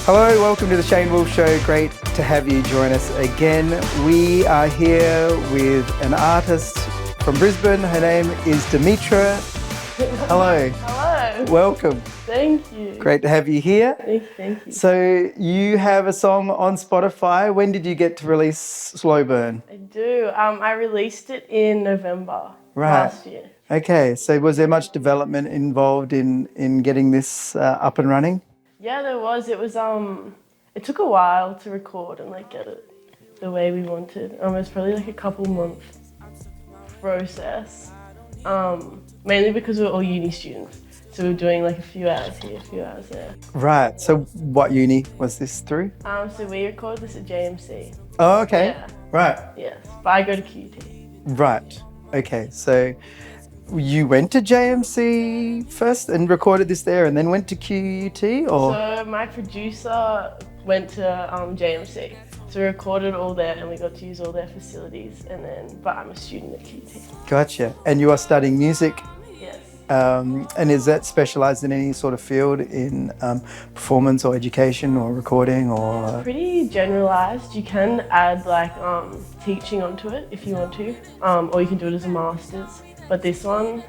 Hello, welcome to the Shane Wolf Show. Great to have you join us again. We are here with an artist from Brisbane. Her name is Dimitra. Hello. Hello. Welcome. Thank you. Great to have you here. Thank you. So you have a song on Spotify. When did you get to release Slow Burn? I do. I released it in November last year. Okay, so was there much development involved in getting this up and running? Yeah, there was. It was. It took a while to record and get it the way we wanted. It was probably a couple month process. Mainly because we were all uni students, so we were doing a few hours here, a few hours there. Right. So what uni was this through? So we recorded this at JMC. Oh, okay. Yeah. Right. Yes, but I go to QT. Right. Okay. So you went to JMC first and recorded this there, and then went to QUT, or? So my producer went to JMC. So we recorded all there and we got to use all their facilities, but I'm a student at QT. Gotcha. And you are studying music? Yes. And is that specialised in any sort of field in performance or education or recording or? It's pretty generalised. You can add teaching onto it if you want to, or you can do it as a master's. But this one,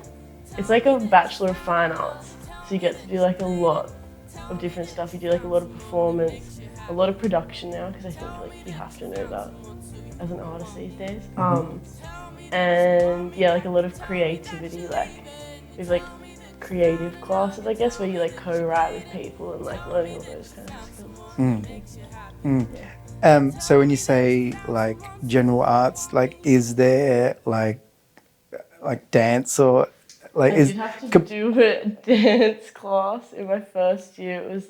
it's like a Bachelor of Fine Arts. So you get to do a lot of different stuff. You do a lot of performance, a lot of production now, because I think you have to know that as an artist these days. And yeah, a lot of creativity, with creative classes, I guess, where you co-write with people and learning all those kind of skills. Yeah. So when you say general arts, is there dance or I did have to do a dance class in my first year. It was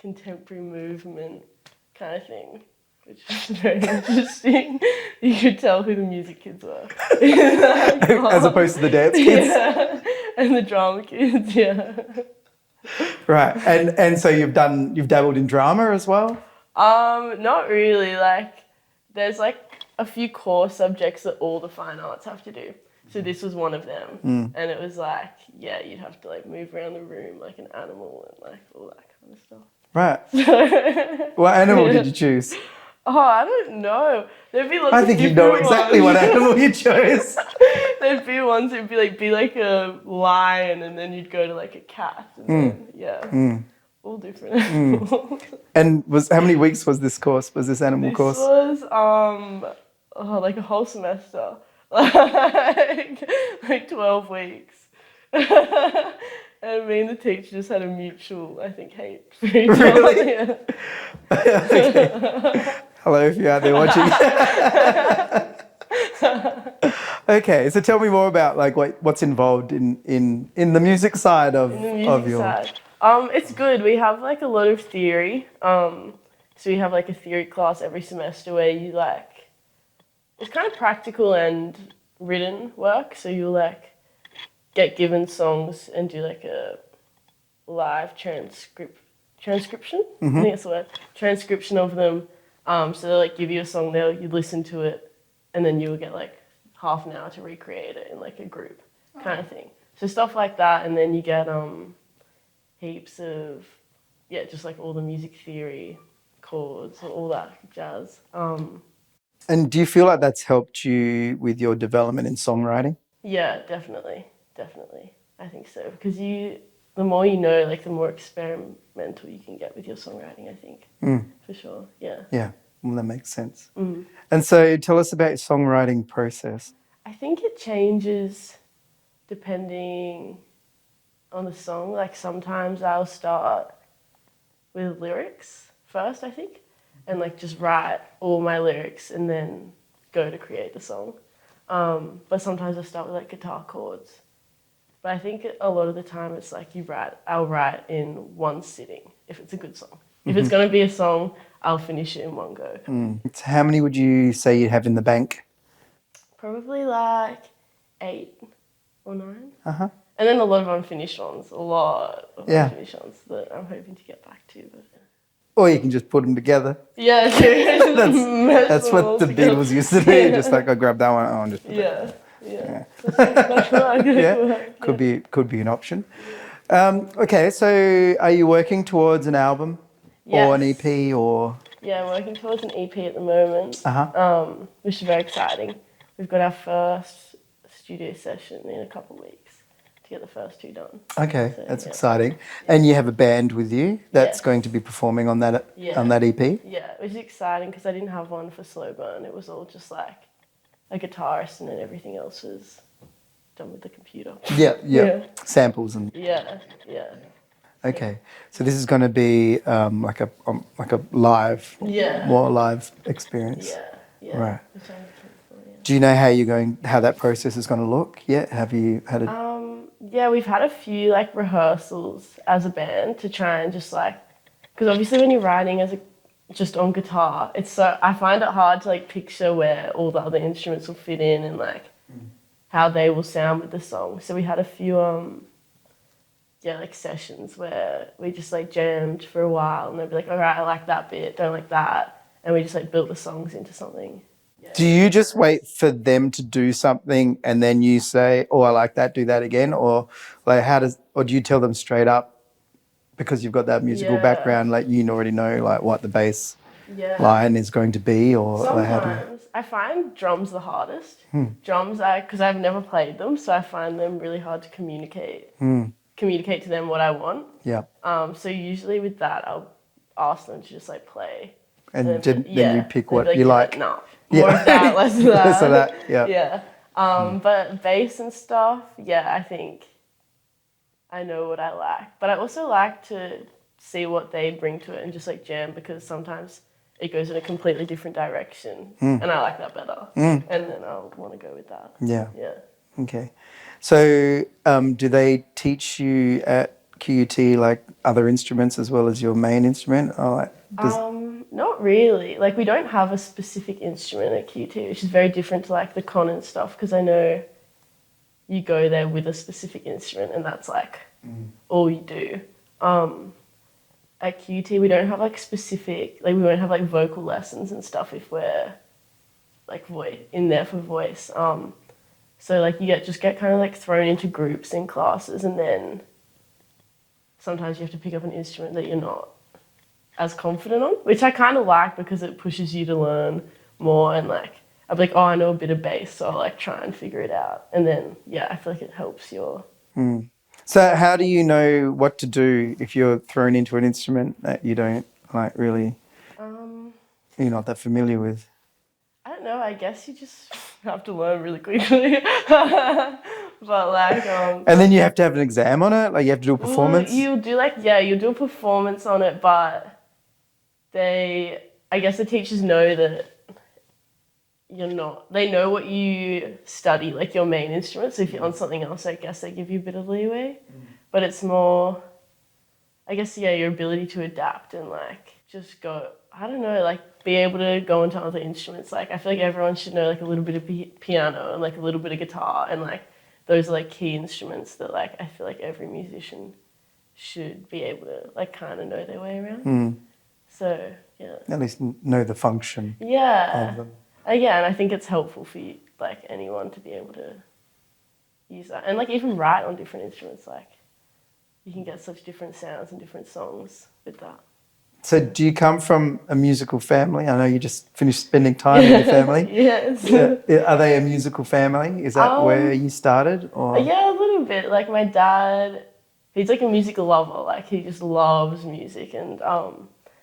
contemporary movement kind of thing, which was very interesting. You could tell who the music kids were. As opposed to the dance kids? Yeah, and the drama kids, yeah. Right, and so you've dabbled in drama as well? Not really. There's a few core subjects that all the fine arts have to do. So this was one of them. And it was you'd have to move around the room like an animal and all that kind of stuff. Right. What animal did you choose? Oh, I don't know. There'd be lots I of think you know exactly what animal you chose. There'd be ones that'd be a lion, and then you'd go to a cat. And then, all different animals. And how many weeks was this course? Was this animal course? This was a whole semester. 12 weeks. And me and the teacher just had a mutual, I think, hate for each other. Really? Yeah. Okay. Hello, if you're out there watching. Okay, so tell me more about what's involved in the music side of your. Side. It's good. We have a lot of theory. So we have a theory class every semester where you it's kind of practical and written work. So you get given songs and do a live transcription. I think that's the word. Transcription of them. So they'll give you a song there, you listen to it, and then you will get half an hour to recreate it in a group kind of thing. So stuff like that, and then you get heaps of just all the music theory, chords, all that jazz. And do you feel like that's helped you with your development in songwriting? Yeah, definitely. I think so, because the more you know, the more experimental you can get with your songwriting, I think. For sure, yeah. Yeah, well, that makes sense. And so tell us about your songwriting process. I think it changes depending on the song. Sometimes I'll start with lyrics first, I think, and just write all my lyrics and then go to create the song. But sometimes I start with guitar chords. But I think a lot of the time it's I'll write in one sitting if it's a good song. If it's going to be a song, I'll finish it in one go. So how many would you say you have in the bank? Probably 8 or 9. And then a lot of unfinished ones, unfinished ones that I'm hoping to get back to. But Or you can just put them together. Yeah, that's what the Beatles used to do. Just I grab that one and just put Yeah. Yeah, could be an option. Okay, so are you working towards an album or an Yes. EP or? Yeah, I'm working towards an EP at the moment, which is very exciting. We've got our first studio session in a couple of weeks to get the first two done. Okay, So, that's yeah. exciting. And you have a band with you that's Yes. going to be performing on that Yeah. on that EP? Yeah, which is exciting because I didn't have one for Slow Burn. It was all just like a guitarist and then everything else was done with the computer. Yeah. Samples and. Yeah. Okay, so this is going to be like a live, more live experience. Yeah. Right. Which I'm looking for, yeah. Do you know how that process is going to look yet? Have you had a? Yeah, we've had a few like rehearsals as a band to try and just like, because obviously when you're writing just on guitar, I find it hard to like picture where all the other instruments will fit in and like how they will sound with the song. So we had a few like sessions where we just like jammed for a while and they'd be like, all right, I like that bit, don't like that, and we just like built the songs into something. Yeah. Do you just wait for them to do something and then you say, "Oh, I like that, do that again," or like or do you tell them straight up because you've got that musical background, like you already know like what the bass line is going to be, or sometimes I find drums the hardest. Drums, because I've never played them, so I find them really hard to communicate to them what I want. Yeah. So usually with that, I'll ask them to just like play. And then you pick what you like. No, more of that, less of that. Less of that, yeah. Yeah. But bass and stuff, yeah, I think I know what I like. But I also like to see what they bring to it and just like jam, because sometimes it goes in a completely different direction and I like that better. And then I'll want to go with that. Yeah. Yeah. Okay. So do they teach you at QUT like other instruments as well as your main instrument? Or like, not really. Like we don't have a specific instrument at QUT, which is very different to like the con and stuff, because I know you go there with a specific instrument and that's like all you do. At QUT we don't have like specific, like we won't have like vocal lessons and stuff if we're like in there for voice. So like you get kind of like thrown into groups in classes, and then sometimes you have to pick up an instrument that you're not as confident on, which I kind of like because it pushes you to learn more. And like I'd be like, oh, I know a bit of bass, so I'll like try and figure it out. And then I feel like it helps your. So how do you know what to do if you're thrown into an instrument that you don't like really? You're not that familiar with. I don't know. I guess you just have to learn really quickly. But like, and then you have to have an exam on it. Like you have to do a performance. You'll do a performance on it, but I guess the teachers know that you're not. They know what you study, like your main instrument. So if you're on something else, I guess they give you a bit of leeway. But it's more, I guess, your ability to adapt and like just go. I don't know, like be able to go into other instruments. Like I feel like everyone should know like a little bit of piano and like a little bit of guitar, and like those are like key instruments that like I feel like every musician should be able to like kind of know their way around. So at least know the function. Of them. And I think it's helpful for you, like anyone, to be able to use that, and like even write on different instruments. Like you can get such different sounds and different songs with that. So do you come from a musical family? I know you just finished spending time with your family. Yes. Are they a musical family? Is that where you started? Or? Yeah, a little bit. Like my dad, he's like a musical lover. Like he just loves music, and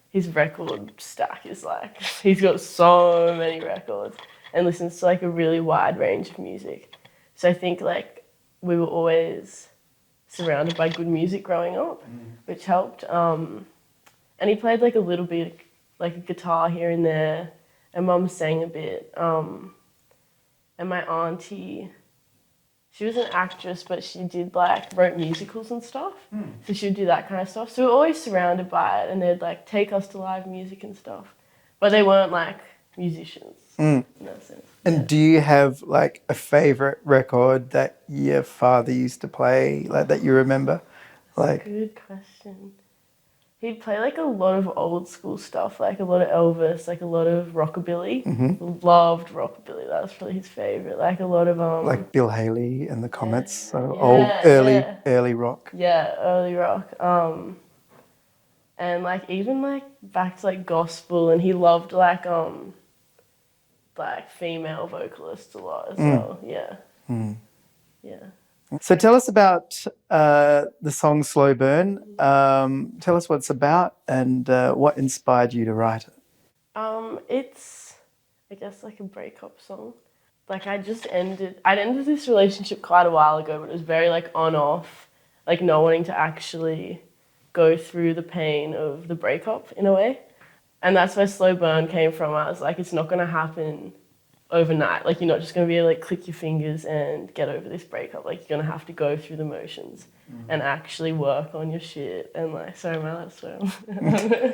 his record stack is like, he's got so many records and listens to like a really wide range of music. So I think like we were always surrounded by good music growing up, which helped. And he played like a little bit, like a guitar here and there, and Mum sang a bit. And my auntie, she was an actress, but she wrote musicals and stuff. So she would do that kind of stuff. So we were always surrounded by it, and they'd like take us to live music and stuff. But they weren't like musicians in that sense. And do you have like a favourite record that your father used to play, like that you remember? That's a good question. He'd play like a lot of old school stuff, like a lot of Elvis, like a lot of rockabilly. Loved rockabilly. That was probably his favorite. Like a lot of Like Bill Haley and the Comets, so old, yeah, early rock. yeah, early rock. And like even like back to like gospel, and he loved like female vocalists a lot as well. Yeah, yeah. So tell us about the song Slow Burn. Tell us what it's about and what inspired you to write it. It's I guess like a breakup song. Like I'd ended this relationship quite a while ago, but it was very like on off, like not wanting to actually go through the pain of the breakup in a way. And that's where Slow Burn came from. I was like, it's not gonna happen overnight. Like you're not just gonna be able to like click your fingers and get over this breakup. Like you're gonna have to go through the motions and actually work on your shit and like sorry am I allowed to swear?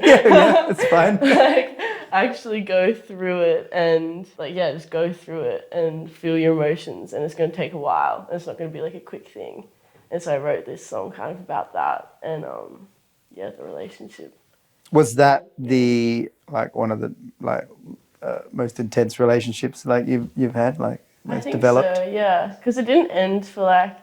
Yeah, it's fine. Like actually go through it and like yeah, just go through it and feel your emotions, and it's gonna take a while and it's not gonna be like a quick thing. And so I wrote this song kind of about that and the relationship. Was that the like one of the like most intense relationships like you've had, like I most think developed? so, yeah, because it didn't end for like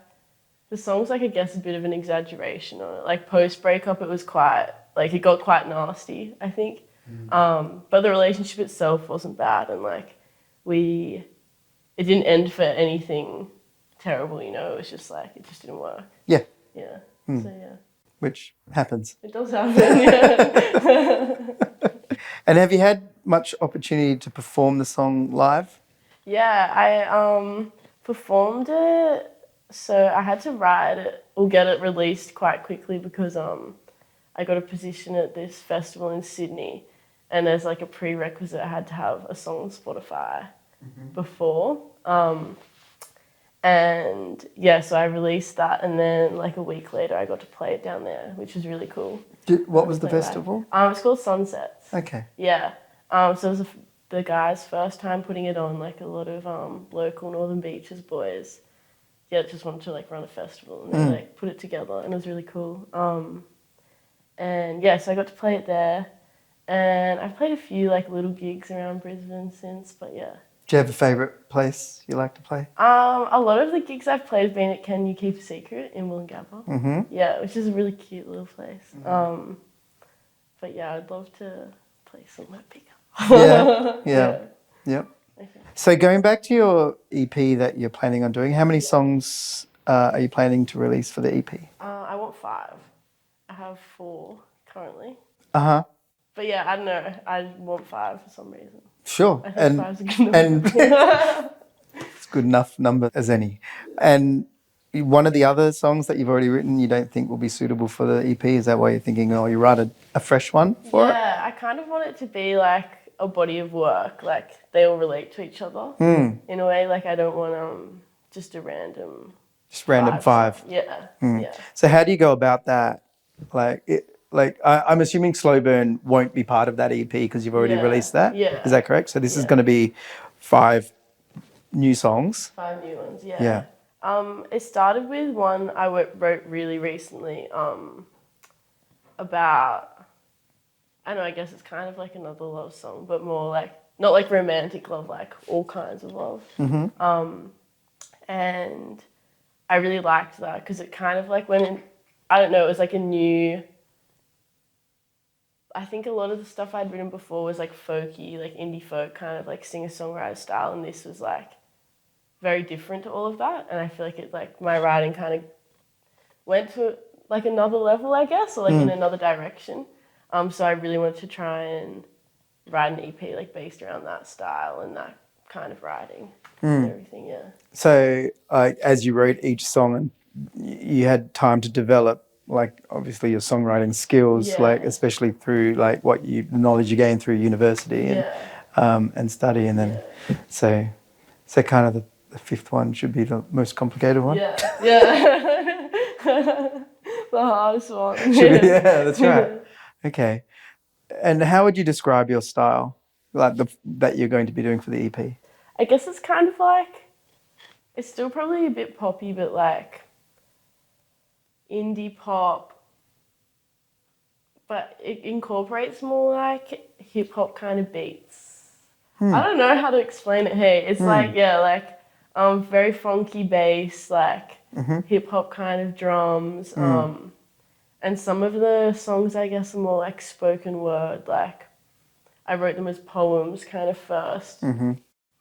the song's like I guess a bit of an exaggeration on it. Like post breakup, it was quite like it got quite nasty, I think. But the relationship itself wasn't bad, and like it didn't end for anything terrible, you know. It was just like it just didn't work. Yeah. Yeah. So yeah, Which happens. it does happen. Yeah. And have you had much opportunity to perform the song live? Yeah, I performed it. So I had to write it or get it released quite quickly because I got a position at this festival in Sydney, and there's like a prerequisite. I had to have a song on Spotify before. And yeah, so I released that, and then like a week later I got to play it down there, which was really cool. What was the festival? It's called Sunsets. Okay. Yeah. So it was the guys' first time putting it on, like a lot of local Northern Beaches boys. Yeah, just wanted to like run a festival, and they like put it together, and it was really cool. And yeah, so I got to play it there, and I've played a few like little gigs around Brisbane since, but yeah. Do you have a favourite place you like to play? A lot of the gigs I've played have been at Can You Keep a Secret in Wollongabba. Mm-hmm. Yeah, which is a really cute little place. But yeah, I'd love to play somewhere bigger. Yeah. Okay. So going back to your EP that you're planning on doing, how many songs are you planning to release for the EP? I want 5. I have 4 currently. Uh-huh. But yeah, I don't know. I want 5 for some reason. Sure. I think 5 is a good number. It's a good enough number as any. And one of the other songs that you've already written you don't think will be suitable for the EP? Is that why you're thinking, oh, you write a fresh one for it? Yeah, I kind of want it to be like a body of work. Like they all relate to each other in a way. Like I don't want just a random... Just random 5. Yeah, yeah. So how do you go about that? I'm assuming Slow Burn won't be part of that EP because you've already released that. Yeah. Is that correct? So this is going to be 5 new songs. 5 new ones, yeah. Yeah. It started with one I wrote really recently about, I don't know, I guess it's kind of like another love song, but more like, not like romantic love, like all kinds of love. And I really liked that because it kind of like went in, I don't know, it was like a new... I think a lot of the stuff I'd written before was like folky, like indie folk kind of like singer-songwriter style, and this was like very different to all of that. And I feel like it like my writing kind of went to like another level, I guess, or like in another direction. So I really wanted to try and write an EP like based around that style and that kind of writing and everything. Yeah. So as you wrote each song, and you had time to develop, like obviously your songwriting skills, like especially through like the knowledge you gained through university and study, and then so kind of the 5th one should be the most complicated one. Yeah, the hardest one. Yeah, that's right. Okay, and how would you describe your style, like that you're going to be doing for the EP? I guess it's kind of like, it's still probably a bit poppy, but like indie pop, but it incorporates more like hip hop kind of beats. I don't know how to explain it. Hey, it's like very funky bass, like hip hop kind of drums. And some of the songs, I guess, are more like spoken word. Like I wrote them as poems kind of first.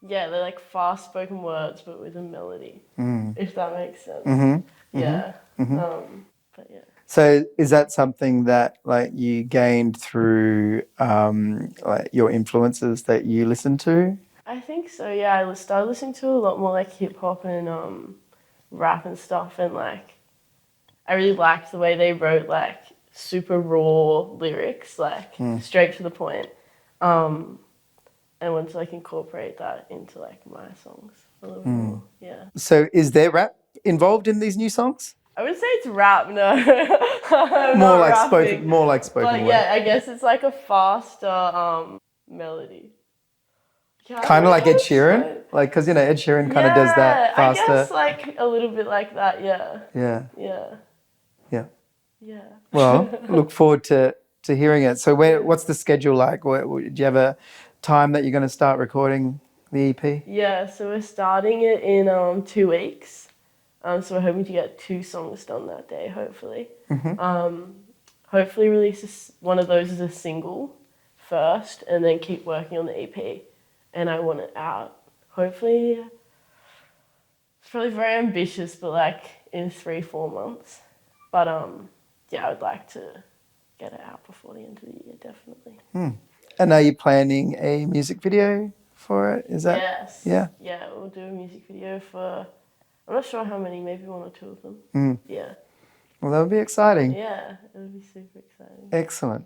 Yeah, they're like fast spoken words, but with a melody, if that makes sense. Yeah. But yeah. So is that something that like you gained through like your influences that you listen to? I think so. Yeah, I started listening to a lot more like hip hop and rap and stuff, and like I really liked the way they wrote like super raw lyrics, like straight to the point. And wanted to like incorporate that into like my songs a little more. Yeah. So is there rap involved in these new songs? I wouldn't say it's rap, no. I'm More not like rapping. spoken But word. yeah, I guess it's like a faster melody. Yeah, I don't Kind of know like how Ed to explain Sheeran, it. like because Ed Sheeran kind of does that I faster. guess like a little bit like that, yeah. Yeah, Yeah. yeah. Yeah. Well, look forward to hearing it. So what's the schedule like? Do you have a time that you're going to start recording the EP? Yeah, so we're starting it in 2 weeks. So we're hoping to get 2 songs done that day, hopefully. Hopefully release one of those as a single first and then keep working on the EP. And I want it out. Hopefully, it's probably very ambitious, but like in 3-4 months. But yeah, I would like to get it out before the end of the year, definitely. And are you planning a music video for it? Is that? Yes. Yeah. Yeah, we'll do a music video for, I'm not sure how many, maybe 1 or 2 of them. Yeah. Well, that would be exciting. Yeah, it would be super exciting. Excellent.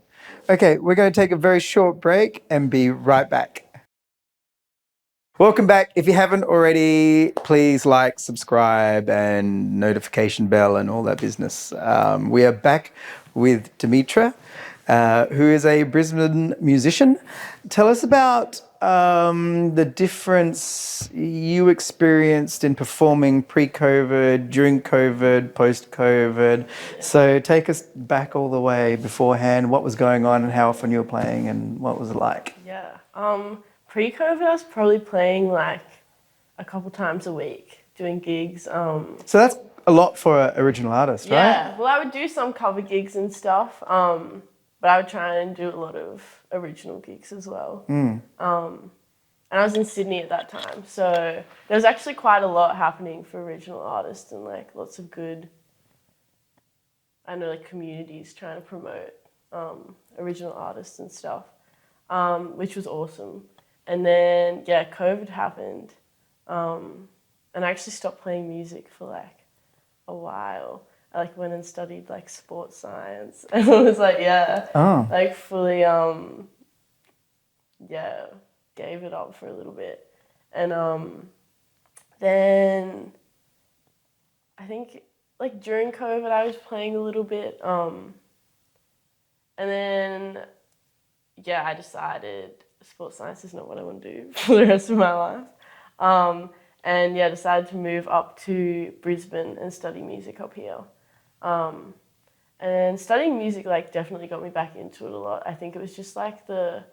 Okay, we're going to take a very short break and be right back. Welcome back. If you haven't already, please like, subscribe, and notification bell and all that business. We are back with Dimitra, who is a Brisbane musician. Tell us about the difference you experienced in performing pre-COVID, during COVID, post-COVID. So take us back all the way beforehand. What was going on and how often you were playing and what was it like? Yeah. Pre-COVID, I was probably playing like a couple times a week, doing gigs. So that's a lot for an original artist, right? Yeah, well, I would do some cover gigs and stuff, but I would try and do a lot of original gigs as well. And I was in Sydney at that time, so there was actually quite a lot happening for original artists and like lots of good, I know, like communities trying to promote original artists and stuff, which was awesome. And then, yeah, COVID happened, and I actually stopped playing music for like a while. I like went and studied like sports science, and I was like, like fully, gave it up for a little bit, and then I think like during COVID I was playing a little bit, and then I decided sports science is not what I want to do for the rest of my life. And decided to move up to Brisbane and study music up here. And studying music like definitely got me back into it a lot. I think it was just like the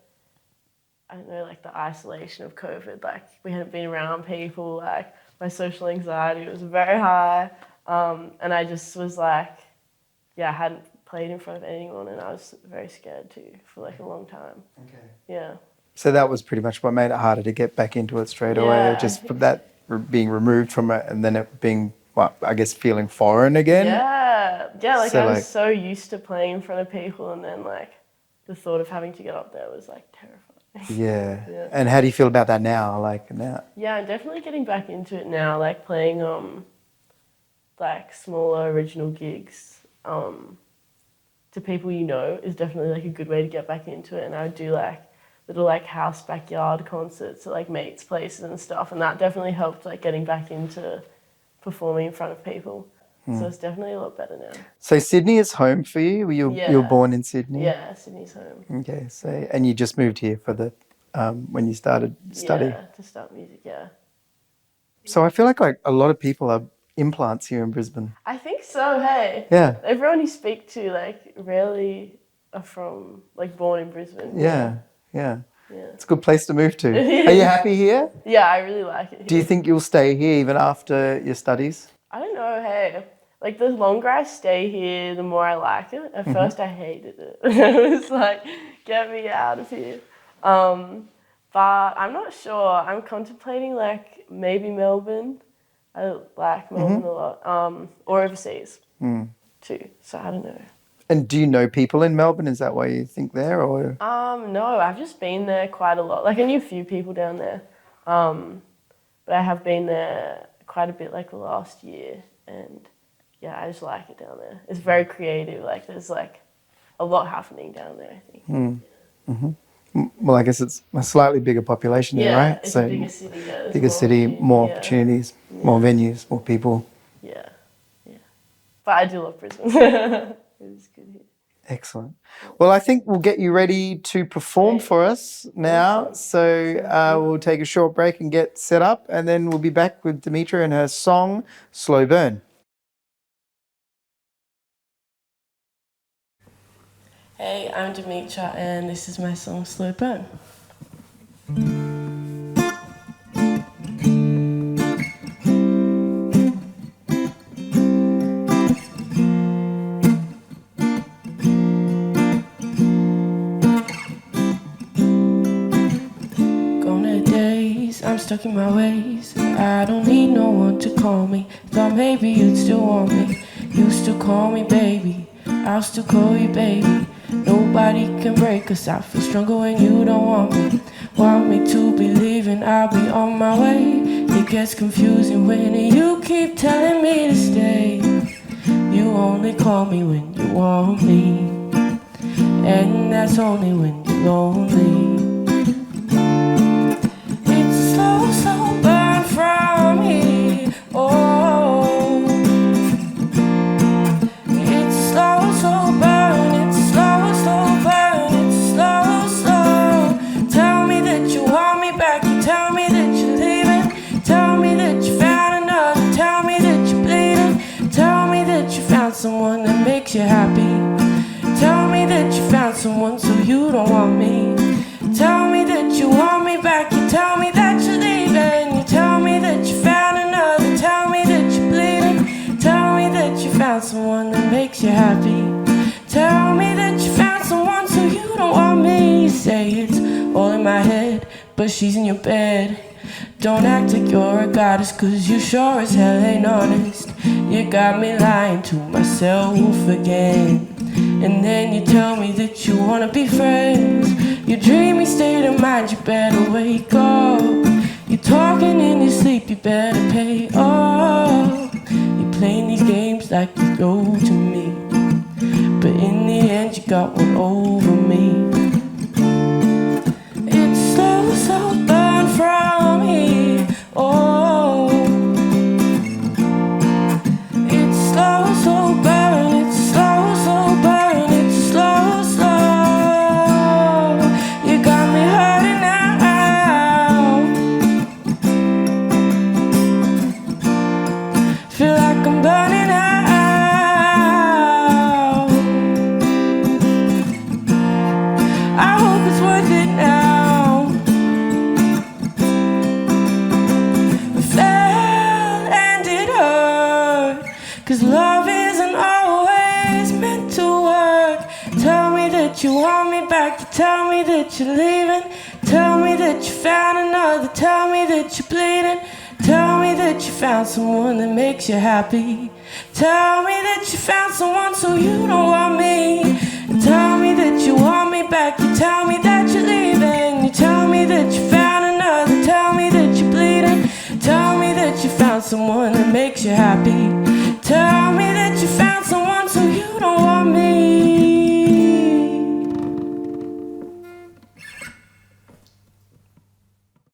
isolation of COVID. Like we hadn't been around people, like my social anxiety was very high. And I just was like, I hadn't played in front of anyone and I was very scared too for like a long time. Okay. Yeah. So that was pretty much what made it harder to get back into it straight away, just from that being removed from it and then it being, well, I guess, feeling foreign again. Like I was so used to playing in front of people and then like the thought of having to get up there was like terrifying. Yeah. And how do you feel about that now? Like now? Yeah, I'm definitely getting back into it now, like playing like smaller original gigs to people you know is definitely like a good way to get back into it. And I would do like little like house backyard concerts at like mates' places and stuff, and that definitely helped like getting back into performing in front of people. So it's definitely a lot better now. So Sydney is home for you? You were born in Sydney? Yeah, Sydney's home. Okay, so and you just moved here for the when you started study? Yeah, to start music, yeah. So I feel like a lot of people are implants here in Brisbane. I think so, hey. Yeah. Everyone you speak to like rarely are from, like, born in Brisbane. Yeah. Yeah. It's a good place to move to. Are you happy here? Yeah, I really like it here. Do you think you'll stay here even after your studies? I don't know, hey. Like, the longer I stay here, the more I like it. At first, I hated it. It was like, get me out of here. But I'm not sure. I'm contemplating, like, maybe Melbourne. I like Melbourne a lot. Or overseas, too. So I don't know. And do you know people in Melbourne? Is that why you think there, or? No, I've just been there quite a lot. Like, I knew a few people down there. But I have been there quite a bit, like, the last year. And, yeah, I just like it down there. It's very creative. Like, there's, like, a lot happening down there, I think. Well, I guess it's a slightly bigger population there, right? It's a bigger city. Yeah, bigger city, more opportunities, more venues, more people. Yeah. But I do love Brisbane. It's good here. Excellent. Well, I think we'll get you ready to perform for us now. So we'll take a short break and get set up, and then we'll be back with Dimitra and her song, Slow Burn. Hey, I'm Dimitra, and this is my song, Slow Burn. I'm stuck in my ways. I don't need no one to call me. Thought maybe you'd still want me. You still call me baby. I'll still call you baby. Nobody can break us. I feel stronger when you don't want me. Want me to be leaving, I'll be on my way. It gets confusing when you keep telling me to stay. You only call me when you want me, and that's only when you're lonely. Slow burn from here, oh. It's slow burn, it's slow burn, it's slow. Tell me that you want me back, you tell me that you're leaving. Tell me that you found another, tell me that you're bleeding. Tell me that you found someone that makes you happy. Tell me that you found someone so you don't want me. Tell me that you want me back, you tell me that you're leaving. You tell me that you found another, tell me that you're bleeding. Tell me that you found someone that makes you happy. Tell me that you found someone so you don't want me. You say it's all in my head, but she's in your bed. Don't act like you're a goddess, cause you sure as hell ain't honest. You got me lying to myself again. And then you tell me that you wanna be friends. Your dreamy state of mind, you better wake up. You're talking in your sleep, you better pay up. You're playing these games like you go to me, but in the end you got one over me. It's slow burn from here, oh. It's slow burn, it's slow burn, it's slow. You got me hurting now. Feel like I'm burning out. I hope it's worth it now. We fell and it hurt, cause love isn't always meant to work. Tell me that you want me back, you tell me that you're leaving. Tell me that you found another, tell me that you're bleeding. Tell me that you found someone that makes you happy. Tell me that you found someone so you don't want me. Tell me that you want me back, you tell me that you're leaving. You tell me that you found another, tell me that you're bleeding. Tell me that you found someone that makes you happy. Tell me